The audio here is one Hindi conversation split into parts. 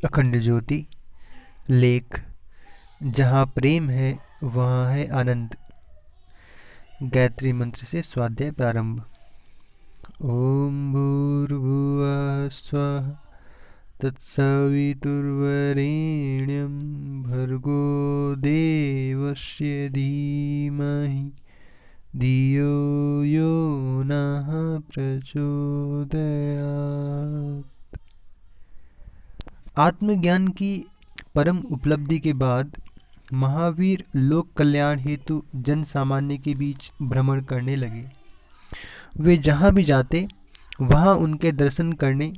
अखंड ज्योति। लेख, जहाँ प्रेम है वहाँ है आनंद। गायत्री मंत्र से स्वाध्याय प्रारंभ। ओम भूर्भुवः स्वः तत्सवितुर्वरेण्यं भर्गो देवस्य धीमहि धियो यो नः प्रचोदयात्। आत्मज्ञान की परम उपलब्धि के बाद महावीर लोक कल्याण हेतु जन सामान्य के बीच भ्रमण करने लगे। वे जहाँ भी जाते वहाँ उनके दर्शन करने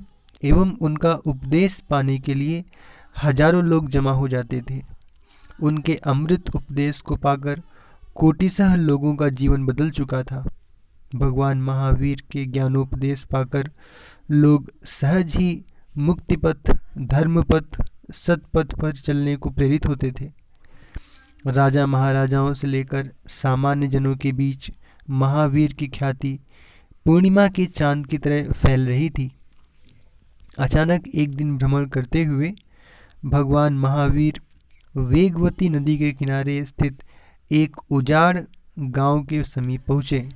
एवं उनका उपदेश पाने के लिए हजारों लोग जमा हो जाते थे। उनके अमृत उपदेश को पाकर कोटिशः लोगों का जीवन बदल चुका था। भगवान महावीर के ज्ञानोपदेश पाकर लोग सहज ही मुक्तिपथ, धर्मपथ, सतपथ पर चलने को प्रेरित होते थे। राजा महाराजाओं से लेकर सामान्य जनों के बीच महावीर की ख्याति पूर्णिमा के चांद की तरह फैल रही थी। अचानक एक दिन भ्रमण करते हुए भगवान महावीर वेगवती नदी के किनारे स्थित एक उजाड़ गांव के समीप पहुँचे।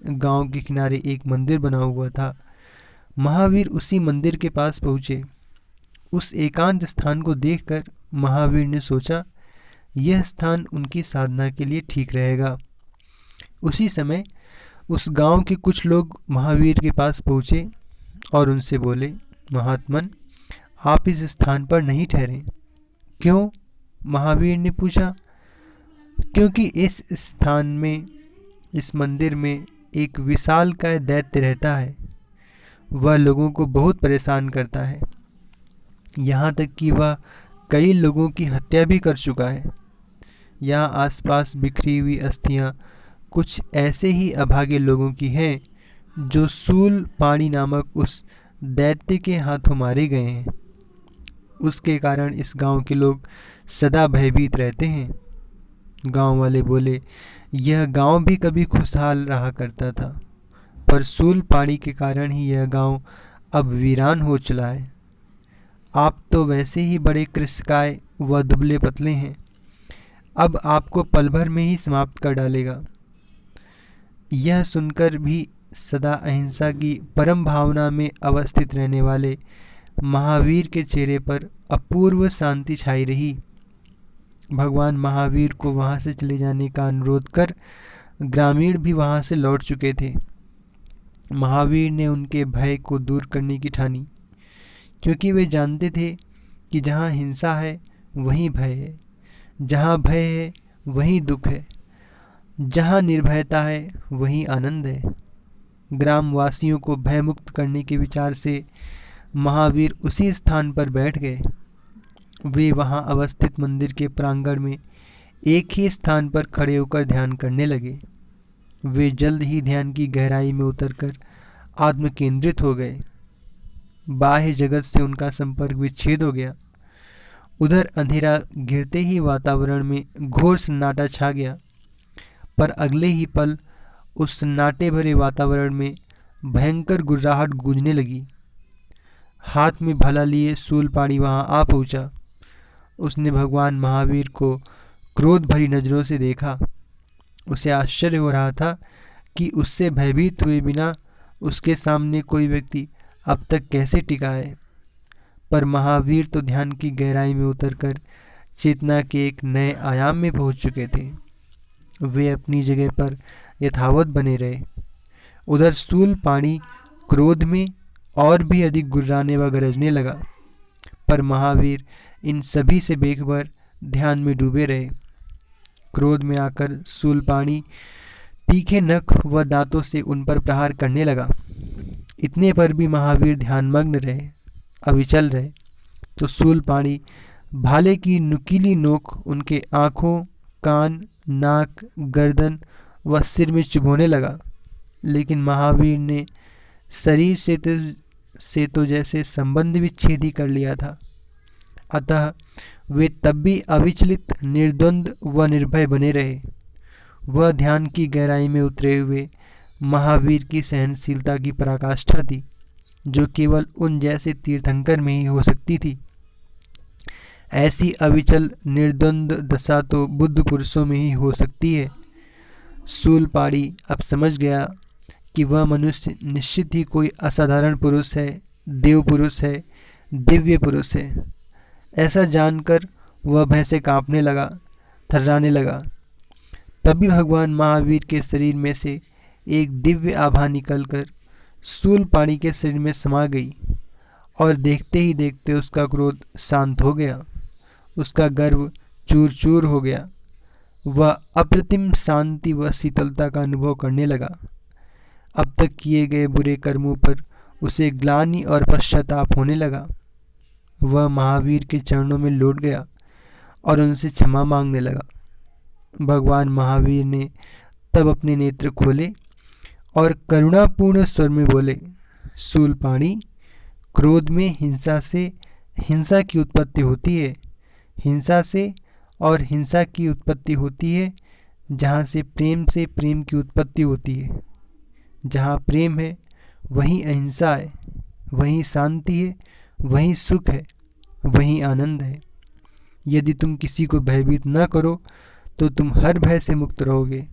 गांव के किनारे एक मंदिर बना हुआ था। महावीर उसी मंदिर के पास पहुँचे। उस एकांत स्थान को देखकर महावीर ने सोचा, यह स्थान उनकी साधना के लिए ठीक रहेगा। उसी समय उस गांव के कुछ लोग महावीर के पास पहुँचे और उनसे बोले, महात्मन, आप इस स्थान पर नहीं ठहरे। क्यों? महावीर ने पूछा। क्योंकि इस स्थान में, इस मंदिर में एक विशालकाय दैत्य रहता है। वह लोगों को बहुत परेशान करता है, यहाँ तक कि वह कई लोगों की हत्या भी कर चुका है। यहाँ आसपास बिखरी हुई अस्थियाँ कुछ ऐसे ही अभागे लोगों की हैं जो सूल पाणी नामक उस दैत्य के हाथों मारे गए हैं। उसके कारण इस गांव के लोग सदा भयभीत रहते हैं। गांव वाले बोले, यह गांव भी कभी खुशहाल रहा करता था, पर सूल पाणी के कारण ही यह गांव अब वीरान हो चला है। आप तो वैसे ही बड़े कृशकाय व दुबले पतले हैं, अब आपको पल भर में ही समाप्त कर डालेगा। यह सुनकर भी सदा अहिंसा की परम भावना में अवस्थित रहने वाले महावीर के चेहरे पर अपूर्व शांति छाई रही। भगवान महावीर को वहाँ से चले जाने का अनुरोध कर ग्रामीण भी वहाँ से लौट चुके थे। महावीर ने उनके भय को दूर करने की ठानी, क्योंकि वे जानते थे कि जहाँ हिंसा है वहीं भय है, जहाँ भय है वहीं दुख है, जहाँ निर्भयता है वहीं आनंद है। ग्रामवासियों को भयमुक्त करने के विचार से महावीर उसी स्थान पर बैठ गए। वे वहाँ अवस्थित मंदिर के प्रांगण में एक ही स्थान पर खड़े होकर ध्यान करने लगे। वे जल्द ही ध्यान की गहराई में उतरकर आत्म केंद्रित हो गए। बाह्य जगत से उनका संपर्क विच्छेद हो गया। उधर अंधेरा घिरते ही वातावरण में घोर सन्नाटा छा गया, पर अगले ही पल उस सन्नाटे भरे वातावरण में भयंकर गुर्राहट गूंजने लगी। हाथ में भाला लिए शूलपाणी वहां आ पहुंचा। उसने भगवान महावीर को क्रोध भरी नजरों से देखा। उसे आश्चर्य हो रहा था कि उससे भयभीत हुए बिना उसके सामने कोई व्यक्ति अब तक कैसे टिका है। पर महावीर तो ध्यान की गहराई में उतरकर चेतना के एक नए आयाम में पहुंच चुके थे। वे अपनी जगह पर यथावत बने रहे। उधर शूलपाणी क्रोध में और भी अधिक गुर्राने व गरजने लगा, पर महावीर इन सभी से बेखबर ध्यान में डूबे रहे। क्रोध में आकर शूलपाणी तीखे नख व दांतों से उन पर प्रहार करने लगा। इतने पर भी महावीर ध्यानमग्न रहे, अविचल रहे। तो शूलपाणी भाले की नुकीली नोक उनके आँखों, कान, नाक, गर्दन व सिर में चुभोने लगा। लेकिन महावीर ने शरीर से तो जैसे संबंध विच्छेद ही कर लिया था। अतः वे तब भी अविचलित, निर्द्वंद व निर्भय बने रहे। वह ध्यान की गहराई में उतरे हुए महावीर की सहनशीलता की पराकाष्ठा थी, जो केवल उन जैसे तीर्थंकर में ही हो सकती थी। ऐसी अविचल निर्द्वंद दशा तो बुद्ध पुरुषों में ही हो सकती है। शूलपाणी अब समझ गया कि वह मनुष्य निश्चित ही कोई असाधारण पुरुष है, देव पुरुष है, दिव्य पुरुष है। ऐसा जानकर वह भय से कांपने लगा, थर्राने लगा। तभी भगवान महावीर के शरीर में से एक दिव्य आभा निकलकर शूलपाणी के शरीर में समा गई और देखते ही देखते उसका क्रोध शांत हो गया, उसका गर्व चूर चूर हो गया। वह अप्रतिम शांति व शीतलता का अनुभव करने लगा। अब तक किए गए बुरे कर्मों पर उसे ग्लानि और पश्चाताप होने लगा। वह महावीर के चरणों में लौट गया और उनसे क्षमा मांगने लगा। भगवान महावीर ने तब अपने नेत्र खोले और करुणापूर्ण स्वर में बोले, शूलपाणी, क्रोध में हिंसा की उत्पत्ति होती है। हिंसा से और हिंसा की उत्पत्ति होती है जहाँ से प्रेम की उत्पत्ति होती है। जहाँ प्रेम है वहीं अहिंसा है, वहीं शांति है, वहीं सुख है, वहीं आनंद है। यदि तुम किसी को भयभीत न करो तो तुम हर भय से मुक्त रहोगे।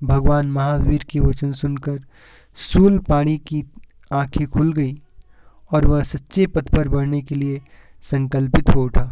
भगवान महावीर की वचन सुनकर शूलपाणी की आंखें खुल गई और वह सच्चे पथ पर बढ़ने के लिए संकल्पित हो उठा।